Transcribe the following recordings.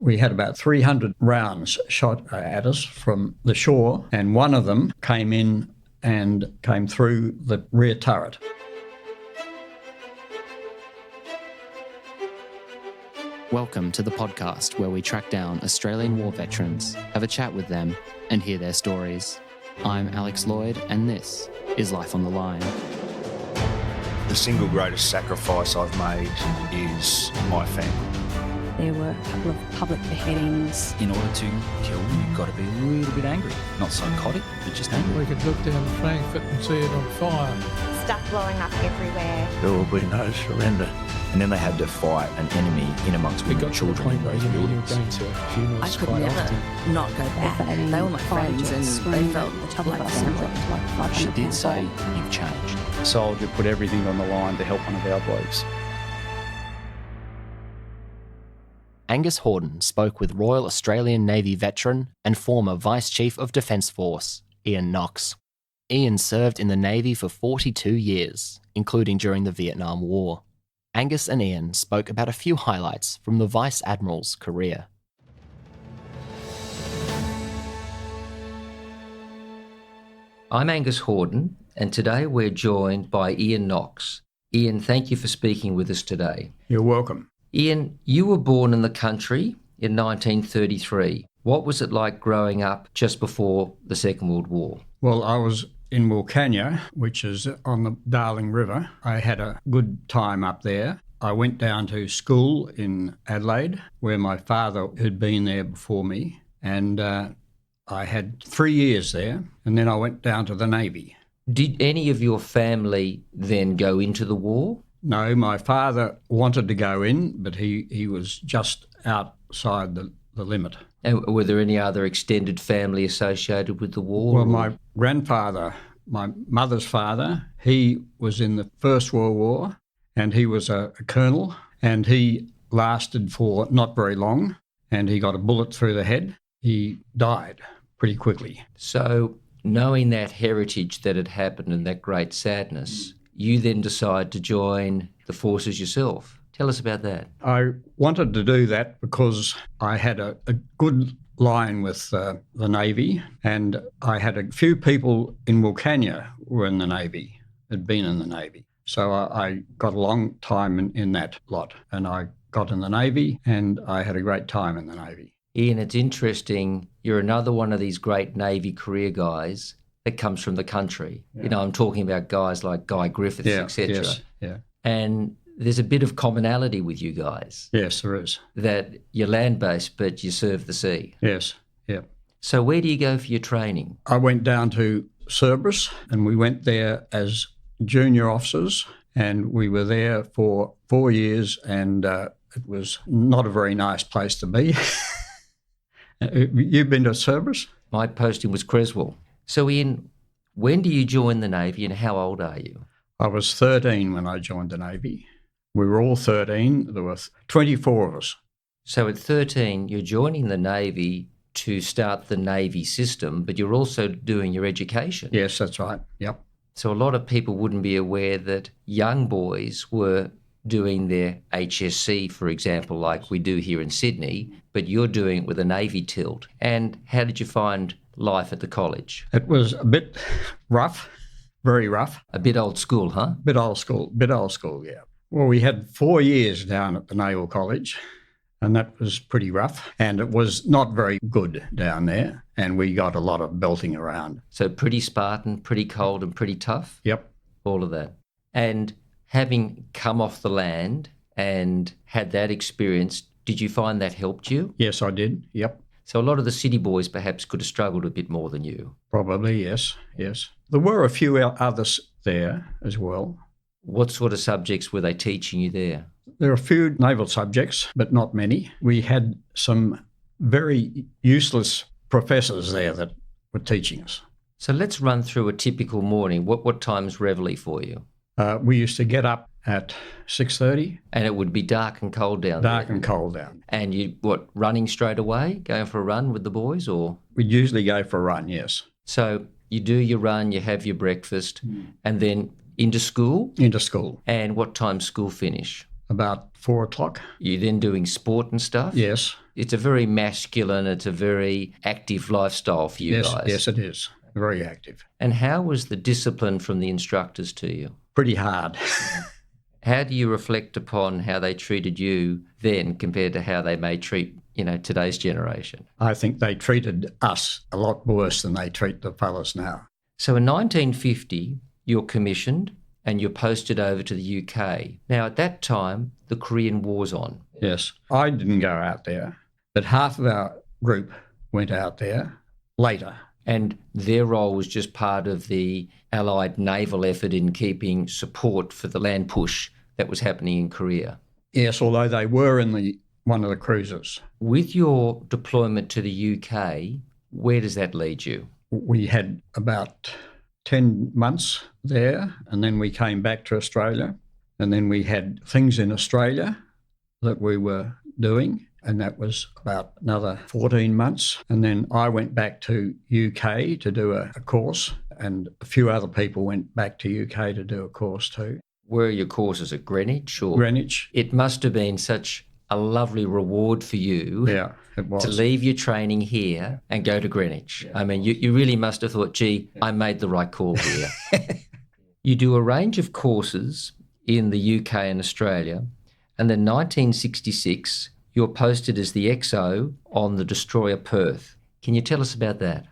We had about 300 rounds shot at us from the shore, and one of them came in and came through the rear turret. Welcome to the podcast where we track down Australian war veterans, have a chat with them, and hear their stories. I'm Alex Lloyd, and this is Life on the Line. The single greatest sacrifice I've made is my family. There were a couple of public beheadings. In order to kill them, you've got to be a little bit angry. Not psychotic, but just angry. We could look down Frankfurt and see it on fire. Stuff blowing up everywhere. There will be no surrender. And then they had to fight an enemy in amongst women and children in those buildings. I could never not go back. They were my friends and they felt like family. She did say, "You've changed." A soldier put everything on the line to help one of our blokes. Angus Hordern spoke with Royal Australian Navy veteran and former Vice Chief of Defence Force, Ian Knox. Ian served in the Navy for 42 years, including during the Vietnam War. Angus and Ian spoke about a few highlights from the Vice Admiral's career. I'm Angus Hordern, and today we're joined by Ian Knox. Ian, thank you for speaking with us today. You're welcome. Ian, you were born in the country in 1933. What was it like growing up just before the Second World War? Well, I was in Wilcannia, which is on the Darling River. I had a good time up there. I went down to school in Adelaide, where my father had been there before me, and I had 3 years there, and then I went down to the Navy. Did any of your family then go into the war? No, my father wanted to go in, but he was just outside the limit. And were there any other extended family associated with the war? Well, my grandfather, my mother's father, he was in the First World War, and he was a colonel, and he lasted for not very long, and he got a bullet through the head. He died pretty quickly. So, knowing that heritage that had happened and that great sadness, you then decide to join the forces yourself. Tell us about that. I wanted to do that because I had a good line with the Navy, and I had a few people in Wilcannia who were in the Navy, had been in the Navy. So I got a long time in that lot, and I got in the Navy, and I had a great time in the Navy. Ian, it's interesting. You're another one of these great Navy career guys that comes from the country. Yeah. You know, I'm talking about guys like Guy Griffiths, etc. Yes, yeah. And there's a bit of commonality with you guys. Yes, there is. That you're land-based, but you serve the sea. Yes, yeah. So where do you go for your training? I went down to Cerberus, and we went there as junior officers, and we were there for 4 years, and it was not a very nice place to be. You've been to Cerberus? My posting was Creswell. So Ian, when do you join the Navy and how old are you? I was 13 when I joined the Navy. We were all 13. There were 24 of us. So at 13, you're joining the Navy to start the Navy system, but you're also doing your education. Yes, that's right. Yep. So a lot of people wouldn't be aware that young boys were doing their HSC, for example, like we do here in Sydney, but you're doing it with a Navy tilt. And how did you find life at the college? It was a bit rough, very rough. A bit old school, huh? Bit old school, yeah. Well, we had 4 years down at the Naval College, and that was pretty rough. And it was not very good down there, and we got a lot of belting around. So pretty Spartan, pretty cold and pretty tough? Yep. All of that. And having come off the land and had that experience, did you find that helped you? Yes, I did, yep. So a lot of the city boys perhaps could have struggled a bit more than you. Probably, yes. There were a few others there as well. What sort of subjects were they teaching you there? There are a few naval subjects, but not many. We had some very useless professors there that were teaching us. So let's run through a typical morning. What time's reveille for you? We used to get up at 6:30. And it would be dark and cold down there? Dark and cold down. And you, running straight away, going for a run with the boys, or? We'd usually go for a run, yes. So you do your run, you have your breakfast, and then into school? Into school. And what time school finish? about 4 o'clock. You're then doing sport and stuff? Yes. It's a very masculine, it's a very active lifestyle for you guys. Yes, it is. Very active. And how was the discipline from the instructors to you? Pretty hard. How do you reflect upon how they treated you then compared to how they may treat, today's generation? I think they treated us a lot worse than they treat the fellas now. So in 1950, you're commissioned and you're posted over to the UK. Now, at that time, the Korean War's on. Yes. I didn't go out there, but half of our group went out there later. And their role was just part of the Allied naval effort in keeping support for the land push that was happening in Korea. Yes, although they were in one of the cruisers. With your deployment to the UK, where does that lead you? We had about 10 months there, and then we came back to Australia, and then we had things in Australia that we were doing, and that was about another 14 months. And then I went back to UK to do a course, and a few other people went back to UK to do a course too. Where are your courses, at Greenwich? Or? Greenwich. It must have been such a lovely reward for you it was. to leave your training here and go to Greenwich. I mean, you really must have thought, gee, I made the right call here. You do a range of courses in the UK and Australia, and then 1966, you're posted as the XO on the destroyer Perth. Can you tell us about that?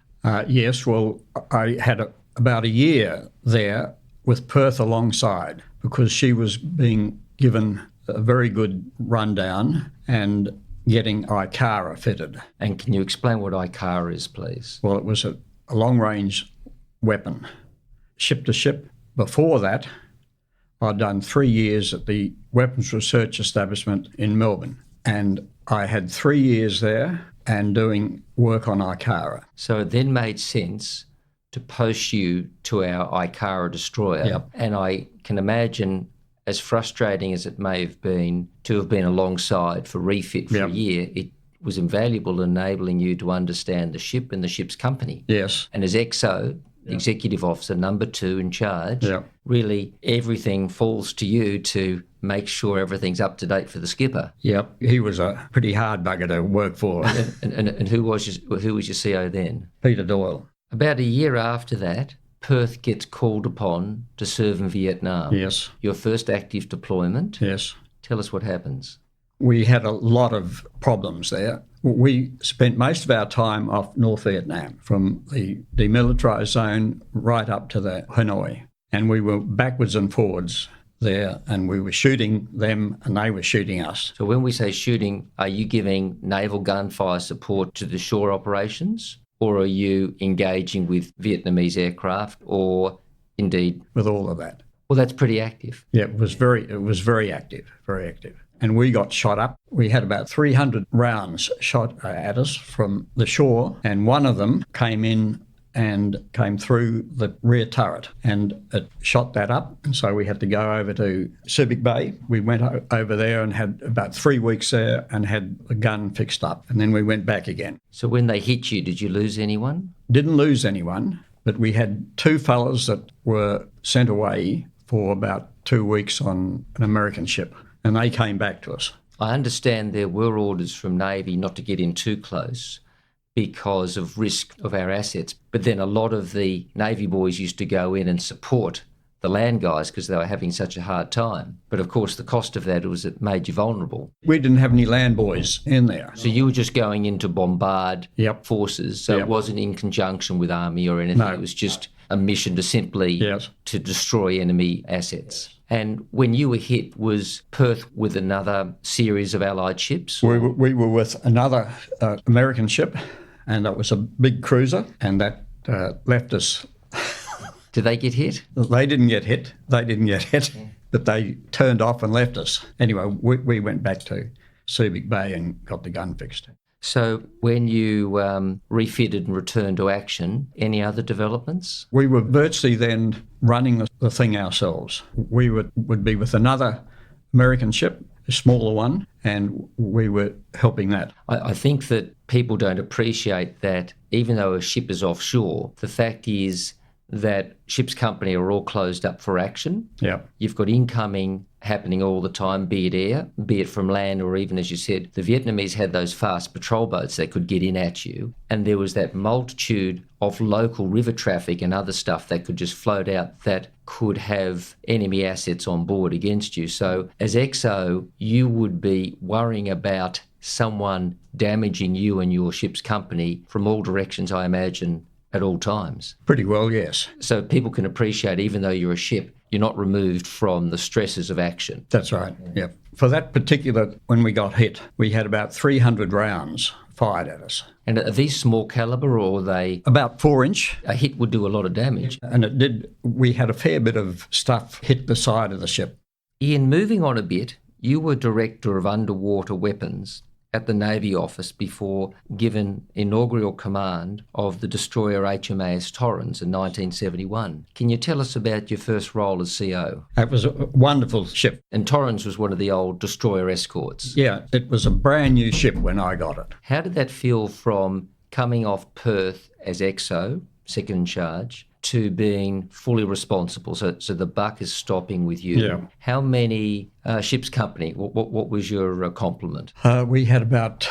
Yes, well, I had about a year there with Perth alongside, because she was being given a very good rundown and getting ICARA fitted. And can you explain what ICARA is, please? Well, it was a long-range weapon, ship to ship. Before that, I'd done 3 years at the Weapons Research Establishment in Melbourne, and I had 3 years there and doing work on ICARA. So it then made sense to post you to our ICARA destroyer. Yep. And I can imagine, as frustrating as it may have been to have been alongside for refit for a year, it was invaluable in enabling you to understand the ship and the ship's company. Yes. And as XO, Executive Officer number 2 in charge, really everything falls to you to make sure everything's up to date for the skipper. Yep, he was a pretty hard bugger to work for. And who was your CO then? Peter Doyle. About a year after that, Perth gets called upon to serve in Vietnam. Yes. Your first active deployment. Yes. Tell us what happens. We had a lot of problems there. We spent most of our time off North Vietnam, from the demilitarised zone right up to the Hanoi. And we were backwards and forwards there, and we were shooting them and they were shooting us. So when we say shooting, are you giving naval gunfire support to the shore operations? Or are you engaging with Vietnamese aircraft, or indeed with all of that? Well, that's pretty active. Yeah, it was very active, very active. And we got shot up. We had about 300 rounds shot at us from the shore, and one of them came in and came through the rear turret, and it shot that up. And so we had to go over to Subic Bay. We went over there and had about 3 weeks there and had the gun fixed up, and then we went back again. So when they hit you, did you lose anyone? Didn't lose anyone, but we had 2 fellas that were sent away for about 2 weeks on an American ship, and they came back to us. I understand there were orders from Navy not to get in too close because of risk of our assets. But then a lot of the Navy boys used to go in and support the land guys because they were having such a hard time. But of course, the cost of that was it made you vulnerable. We didn't have any land boys in there. So you were just going in to bombard forces. So it wasn't in conjunction with Army or anything. No. It was just a mission to simply to destroy enemy assets. And when you were hit, was Perth with another series of Allied ships? We were with another American ship, and that was a big cruiser, and that left us. Did they get hit? They didn't get hit. But they turned off and left us. Anyway, we went back to Subic Bay and got the gun fixed. So when you refitted and returned to action, any other developments? We were virtually then running the thing ourselves. We would be with another American ship, a smaller one, and we were helping that. I think that people don't appreciate that even though a ship is offshore, the fact is that ship's company are all closed up for action. Yeah. You've got incoming happening all the time, be it air, be it from land, or even, as you said, the Vietnamese had those fast patrol boats that could get in at you. And there was that multitude of local river traffic and other stuff that could just float out that could have enemy assets on board against you. So as XO, you would be worrying about someone damaging you and your ship's company from all directions, I imagine, at all times. Pretty well, yes. So people can appreciate, even though you're a ship, you're not removed from the stresses of action. That's right, yep. For that particular, when we got hit, we had about 300 rounds fired at us. And are these small calibre, or are they... About 4-inch. A hit would do a lot of damage. And it did. We had a fair bit of stuff hit the side of the ship. Ian, moving on a bit, you were Director of Underwater Weapons at the Navy office before given inaugural command of the destroyer HMAS Torrens in 1971. Can you tell us about your first role as CO? It was a wonderful ship. And Torrens was one of the old destroyer escorts. Yeah, it was a brand new ship when I got it. How did that feel from coming off Perth as XO, second in charge, to being fully responsible? So the buck is stopping with you. Yeah. How many ship's company? What was your complement? We had about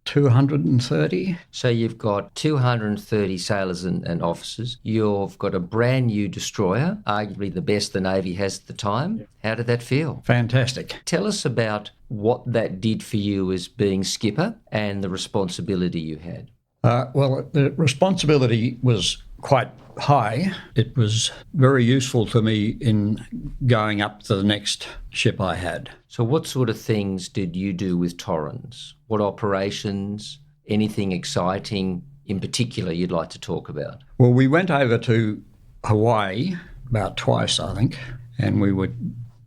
230. So you've got 230 sailors and officers. You've got a brand new destroyer, arguably the best the Navy has at the time. Yeah. How did that feel? Fantastic. Tell us about what that did for you as being skipper and the responsibility you had. Well, the responsibility was quite high. It was very useful to me in going up to the next ship I had. So what sort of things did you do with Torrens? What operations? Anything exciting in particular you'd like to talk about? Well, we went over to Hawaii about twice, I think, and we were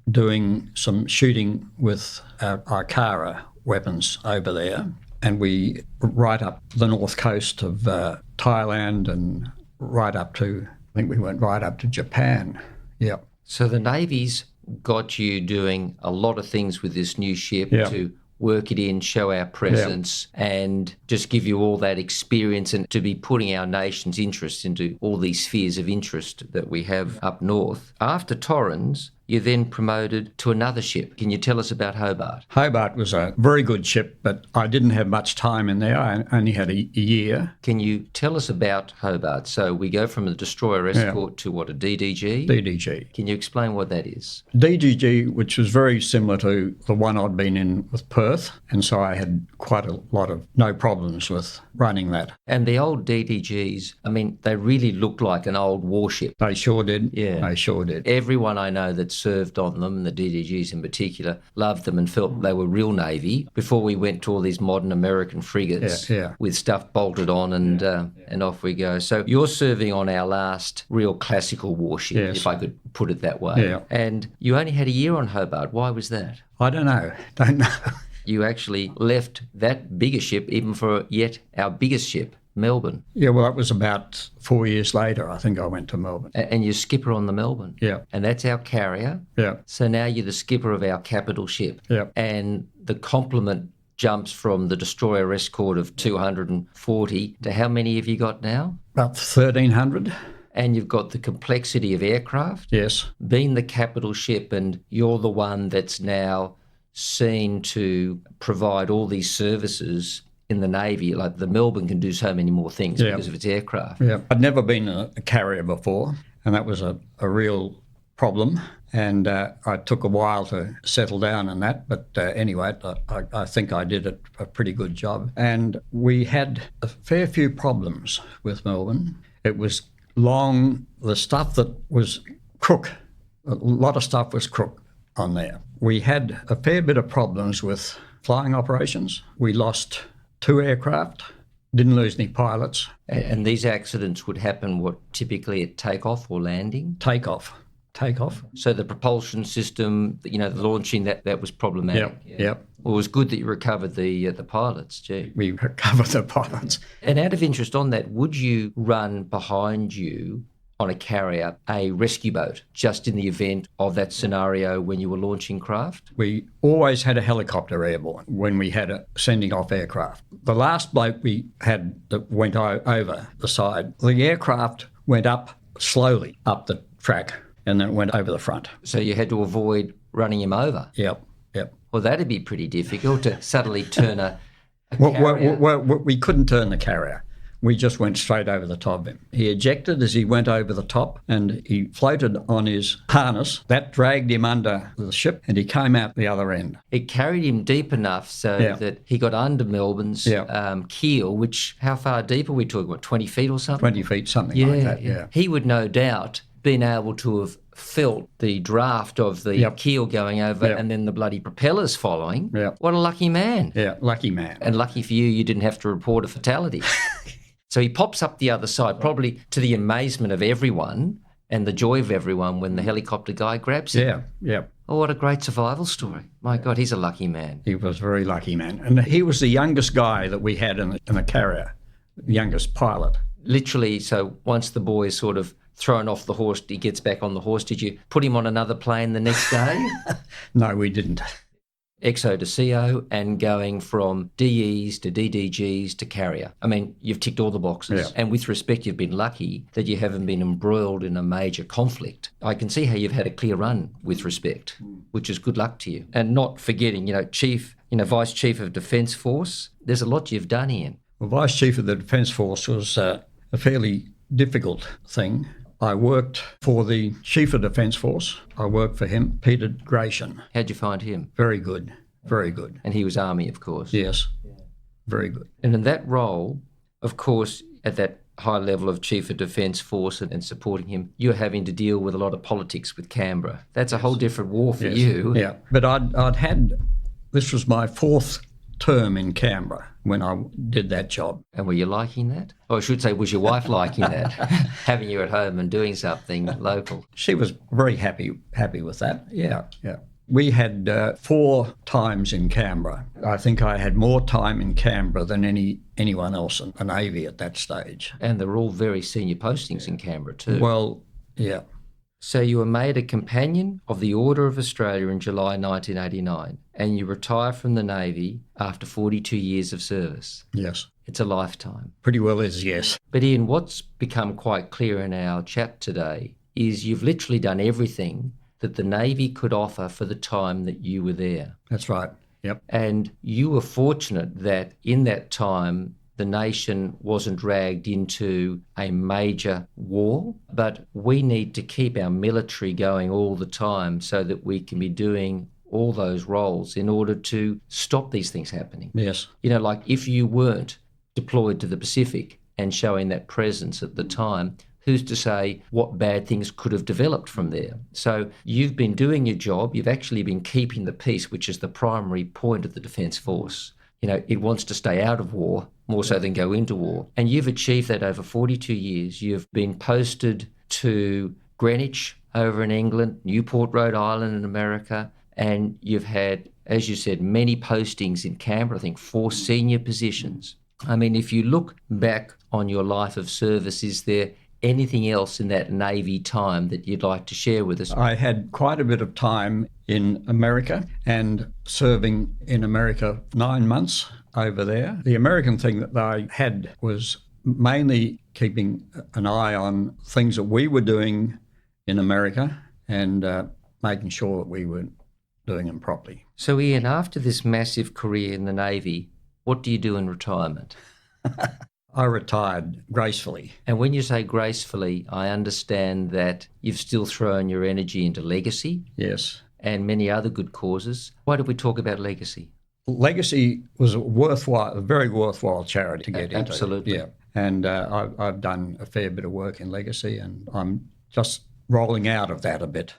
doing some shooting with our Kara weapons over there. And we right up the north coast of Thailand and right up to, I think we went right up to Japan. Yep. So the Navy's got you doing a lot of things with this new ship to work it in, show our presence, and just give you all that experience and to be putting our nation's interests into all these spheres of interest that we have up north. After Torrens, you then promoted to another ship. Can you tell us about Hobart? Hobart was a very good ship, but I didn't have much time in there. I only had a year. Can you tell us about Hobart? So we go from a destroyer escort to what, a DDG? DDG. Can you explain what that is? DDG, which was very similar to the one I'd been in with Perth, and so I had quite a lot of no problems with running that. And the old DDGs, I mean, they really looked like an old warship. They sure did. Yeah. They sure did. Everyone I know that served on them, the DDGs in particular, loved them and felt they were real Navy before we went to all these modern American frigates with stuff bolted on and off we go. So you're serving on our last real classical warship, if I could put it that way. Yeah. And you only had a year on Hobart. Why was that? I don't know. You actually left that bigger ship even for yet our biggest ship, Melbourne. Yeah, well, it was about 4 years later, I think I went to Melbourne. And you're skipper on the Melbourne. Yeah. And that's our carrier. Yeah. So now you're the skipper of our capital ship. Yeah. And the complement jumps from the destroyer escort of 240 to how many have you got now? About 1,300. And you've got the complexity of aircraft. Yes. Being the capital ship, and you're the one that's now seen to provide all these services in the Navy. Like the Melbourne can do so many more things because of its aircraft. Yeah. I'd never been a carrier before, and that was a real problem. And I took a while to settle down on that. But anyway, I think I did a pretty good job. And we had a fair few problems with Melbourne. It was long, the stuff that was crook, a lot of stuff was crook on there. We had a fair bit of problems with flying operations. We lost 2 aircraft, didn't lose any pilots. And these accidents would happen, what, typically at takeoff or landing? Takeoff. So the propulsion system, the launching, that was problematic. Yep. Well, it was good that you recovered the pilots, gee. We recovered the pilots. And out of interest on that, would you run behind you on a carrier a rescue boat just in the event of that scenario when you were launching craft? We always had a helicopter airborne when we had a sending off aircraft. The last boat we had that went over the side, the aircraft went up slowly up the track and then it went over the front. So you had to avoid running him over. Yep. Well, that'd be pretty difficult to suddenly turn a Well, carrier. we couldn't turn the carrier. We just went straight over the top of him. He ejected as he went over the top, and he floated on his harness. That dragged him under the ship, and he came out the other end. It carried him deep enough so that he got under Melbourne's keel, which, how far deep are we talking about, 20 feet or something? 20 feet, something like that, yeah. He would no doubt been able to have felt the draft of the keel going over and then the bloody propellers following. Yep. What a lucky man. Yeah, lucky man. And lucky for you didn't have to report a fatality. So he pops up the other side, probably to the amazement of everyone and the joy of everyone when the helicopter guy grabs him. Yeah. Oh, what a great survival story. My God, he's a lucky man. He was a very lucky man. And he was the youngest guy that we had in the carrier, the youngest pilot. Literally, so once the boy is sort of thrown off the horse, he gets back on the horse. Did you put him on another plane the next day? No, we didn't. XO to CO and going from DEs to DDGs to carrier. I mean, you've ticked all the boxes. Yeah. And with respect, you've been lucky that you haven't been embroiled in a major conflict. I can see how you've had a clear run with respect, which is good luck to you. And not forgetting, Vice Chief of Defence Force, there's a lot you've done, Ian. Well, Vice Chief of the Defence Force was a fairly difficult thing. I worked for the Chief of Defence Force. I worked for him, Peter Gratian. How'd you find him? Very good, very good. And he was Army, of course. Yes, very good. And in that role, of course, at that high level of Chief of Defence Force and supporting him, you're having to deal with a lot of politics with Canberra. That's a whole different war for you. Yeah, but this was my fourth term in Canberra when I did that job. And were you liking that? Or I should say, was your wife liking that? Having you at home and doing something local? She was very happy with that. Yeah. We had 4 times in Canberra. I think I had more time in Canberra than anyone else in the Navy at that stage. And they're all very senior postings in Canberra too. Well, yeah. So you were made a Companion of the Order of Australia in July 1989, and you retire from the Navy after 42 years of service. Yes. It's a lifetime. Pretty well is, yes. But Ian, what's become quite clear in our chat today is you've literally done everything that the Navy could offer for the time that you were there. That's right. Yep. And you were fortunate that in that time, the nation wasn't dragged into a major war, but we need to keep our military going all the time so that we can be doing all those roles in order to stop these things happening. Yes. Like if you weren't deployed to the Pacific and showing that presence at the time, who's to say what bad things could have developed from there? So you've been doing your job, you've actually been keeping the peace, which is the primary point of the Defence Force. It wants to stay out of war more so than go into war. And you've achieved that over 42 years. You've been posted to Greenwich over in England, Newport, Rhode Island in America, and you've had, as you said, many postings in Canberra, I think 4 senior positions. I mean, if you look back on your life of service, is there anything else in that Navy time that you'd like to share with us? I had quite a bit of time in America and serving in America 9 months over there. The American thing that I had was mainly keeping an eye on things that we were doing in America and making sure that we were doing them properly. So Ian, after this massive career in the Navy, what do you do in retirement? I retired gracefully. And when you say gracefully, I understand that you've still thrown your energy into legacy. Yes. And many other good causes. Why did we talk about legacy? Legacy was a very worthwhile charity to get into. Absolutely. Yeah. And I've done a fair bit of work in legacy, and I'm just rolling out of that a bit.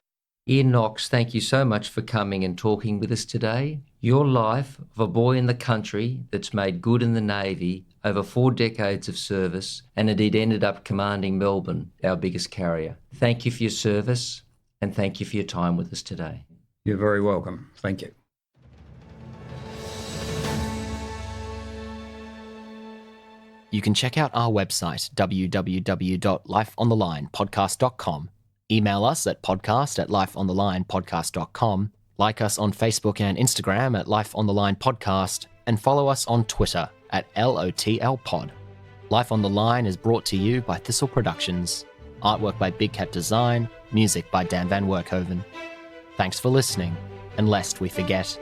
Ian Knox, thank you so much for coming and talking with us today. Your life of a boy in the country that's made good in the Navy over 4 decades of service and indeed ended up commanding Melbourne, our biggest carrier. Thank you for your service and thank you for your time with us today. You're very welcome. Thank you. You can check out our website, www.lifeonthelinepodcast.com. Email us at podcast@lifeonthelinepodcast.com. Like us on Facebook and Instagram at Life on the Line Podcast, and follow us on Twitter at LOTLPod. Life on the Line is brought to you by Thistle Productions. Artwork by Big Cat Design. Music by Dan Van Werkhoven. Thanks for listening, and lest we forget,